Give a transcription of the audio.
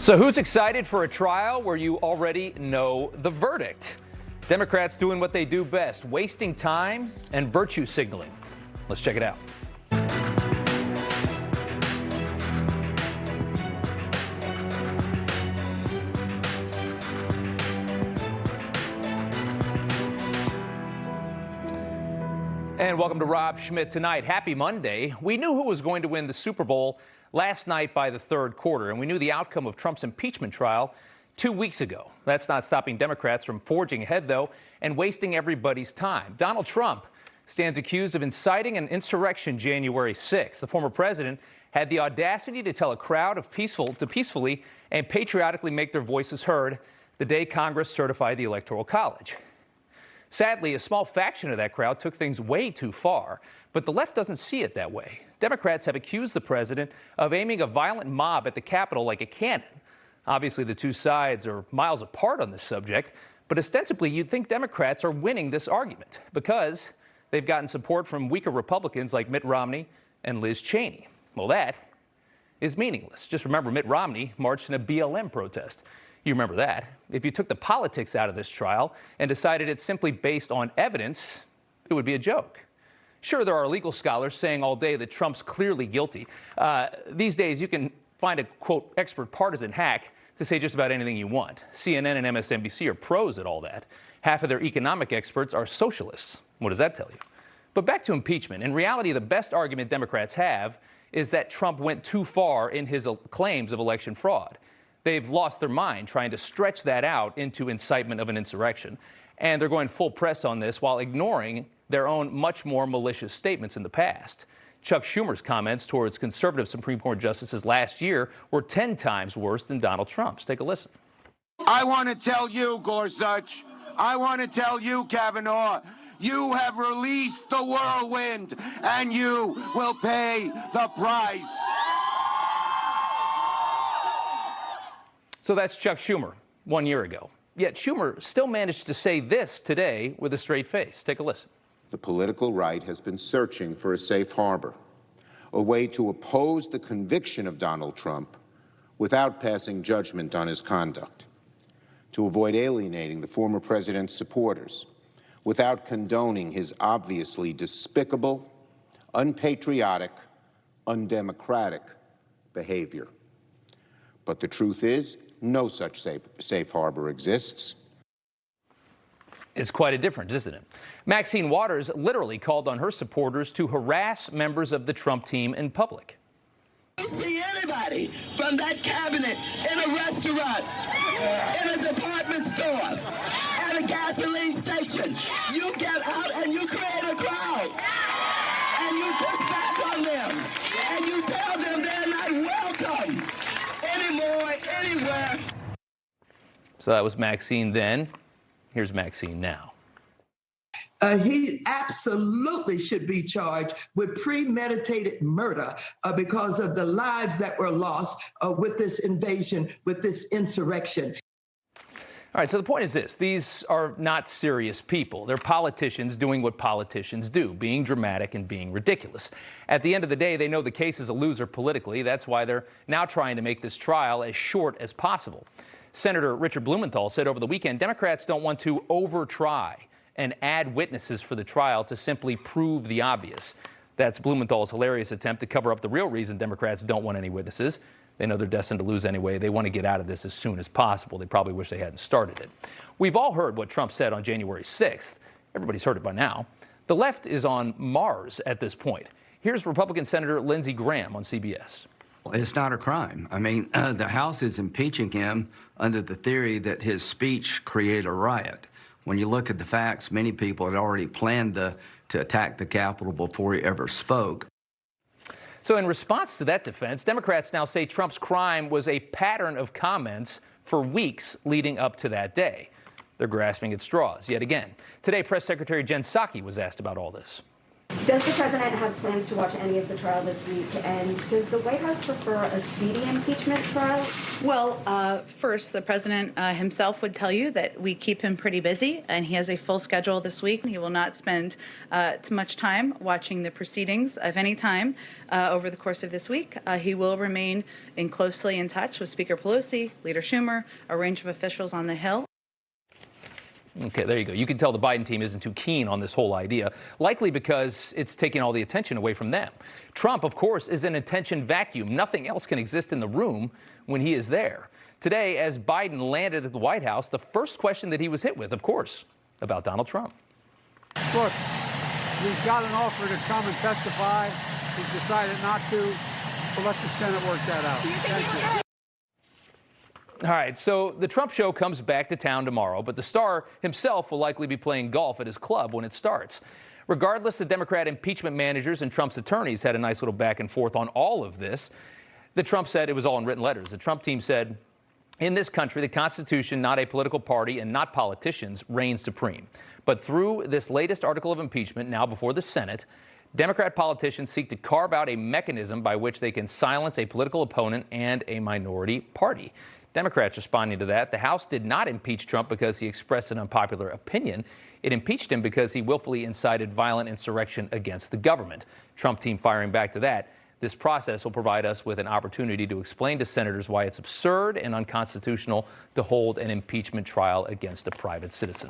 So who's excited for a trial where you already know the verdict? Democrats doing what they do best, wasting time and virtue signaling. Let's check it out. And welcome to Rob Schmitt Tonight. Happy Monday. We knew who was going to win the Super Bowl last night by the third quarter, and we knew the outcome of Trump's impeachment trial 2 weeks ago. That's not stopping Democrats from forging ahead, though, and wasting everybody's time. Donald Trump stands accused of inciting an insurrection January 6th. The former president had the audacity to tell a crowd of to peacefully and patriotically make their voices heard the day Congress certified the Electoral College. Sadly, a small faction of that crowd took things way too far, but the left doesn't see it that way. Democrats have accused the president of aiming a violent mob at the Capitol like a cannon. Obviously, the two sides are miles apart on this subject, but ostensibly you'd think Democrats are winning this argument because they've gotten support from weaker Republicans like Mitt Romney and Liz Cheney. Well, that is meaningless. Just remember, Mitt Romney marched in a BLM protest. You remember that. If you took the politics out of this trial and decided it's simply based on evidence, it would be a joke. Sure, there are legal scholars saying all day that Trump's clearly guilty. These days, you can find a, quote, expert partisan hack to say just about anything you want. CNN and MSNBC are pros at all that. Half of their economic experts are socialists. What does that tell you? But back to impeachment. In reality, the best argument Democrats have is that Trump went too far in his claims of election fraud. They've lost their mind trying to stretch that out into incitement of an insurrection. And they're going full press on this while ignoring their own much more malicious statements in the past. Chuck Schumer's comments towards conservative Supreme Court justices last year were 10 times worse than Donald Trump's. Take a listen. I want to tell you, Gorsuch, I want to tell you, Kavanaugh, you have released the whirlwind, and you will pay the price. So that's Chuck Schumer 1 year ago. Yet Schumer still managed to say this today with a straight face. Take a listen. The political right has been searching for a safe harbor, a way to oppose the conviction of Donald Trump without passing judgment on his conduct, to avoid alienating the former president's supporters without condoning his obviously despicable, unpatriotic, undemocratic behavior. But the truth is, no such safe harbor exists. It's quite a difference, isn't it? Maxine Waters literally called on her supporters to harass members of the Trump team in public. You see anybody from that cabinet in a restaurant, in a department store, at a gasoline station, you get out and you create a crowd, and you push back on them, and you tell them they're not welcome anymore, anywhere. So that was Maxine then. Here's Maxine now. He absolutely should be charged with premeditated murder because of the lives that were lost with this invasion, with this insurrection. All right, so the point is this. These are not serious people. They're politicians doing what politicians do, being dramatic and being ridiculous. At the end of the day, they know the case is a loser politically. That's why they're now trying to make this trial as short as possible. Senator Richard Blumenthal said over the weekend, Democrats don't want to over-try and add witnesses for the trial to simply prove the obvious. That's Blumenthal's hilarious attempt to cover up the real reason Democrats don't want any witnesses. They know they're destined to lose anyway. They want to get out of this as soon as possible. They probably wish they hadn't started it. We've all heard what Trump said on January 6th. Everybody's heard it by now. The left is on Mars at this point. Here's Republican Senator Lindsey Graham on CBS. It's not a crime. I mean, the House is impeaching him under the theory that his speech created a riot. When you look at the facts, many people had already planned to attack the Capitol before he ever spoke. So in response to that defense, Democrats now say Trump's crime was a pattern of comments for weeks leading up to that day. They're grasping at straws yet again. Today, Press Secretary Jen Psaki was asked about all this. Does the president have plans to watch any of the trial this week? And does the White House prefer a speedy impeachment trial? Well, first, the president himself would tell you that we keep him pretty busy, and he has a full schedule this week. He will not spend too much time watching the proceedings of any time over the course of this week. He will remain closely in touch with Speaker Pelosi, Leader Schumer, a range of officials on the Hill. Okay, there you go. You can tell the Biden team isn't too keen on this whole idea, likely because it's taking all the attention away from them. Trump, of course, is an attention vacuum. Nothing else can exist in the room when he is there. Today, as Biden landed at the White House, the first question that he was hit with, of course, about Donald Trump. Look, we've got an offer to come and testify. He's decided not to. We'll let the Senate work that out. Thank you. All right, so the Trump show comes back to town tomorrow, but the star himself will likely be playing golf at his club when it starts. Regardless, the Democrat impeachment managers and Trump's attorneys had a nice little back and forth on all of this. The Trump said it was all in written letters. The Trump team said, in this country, the Constitution, not a political party and not politicians, reigns supreme. But through this latest article of impeachment, now before the Senate, Democrat politicians seek to carve out a mechanism by which they can silence a political opponent and a minority party. Democrats responding to that. The House did not impeach Trump because he expressed an unpopular opinion. It impeached him because he willfully incited violent insurrection against the government. Trump team firing back to that. This process will provide us with an opportunity to explain to senators why it's absurd and unconstitutional to hold an impeachment trial against a private citizen.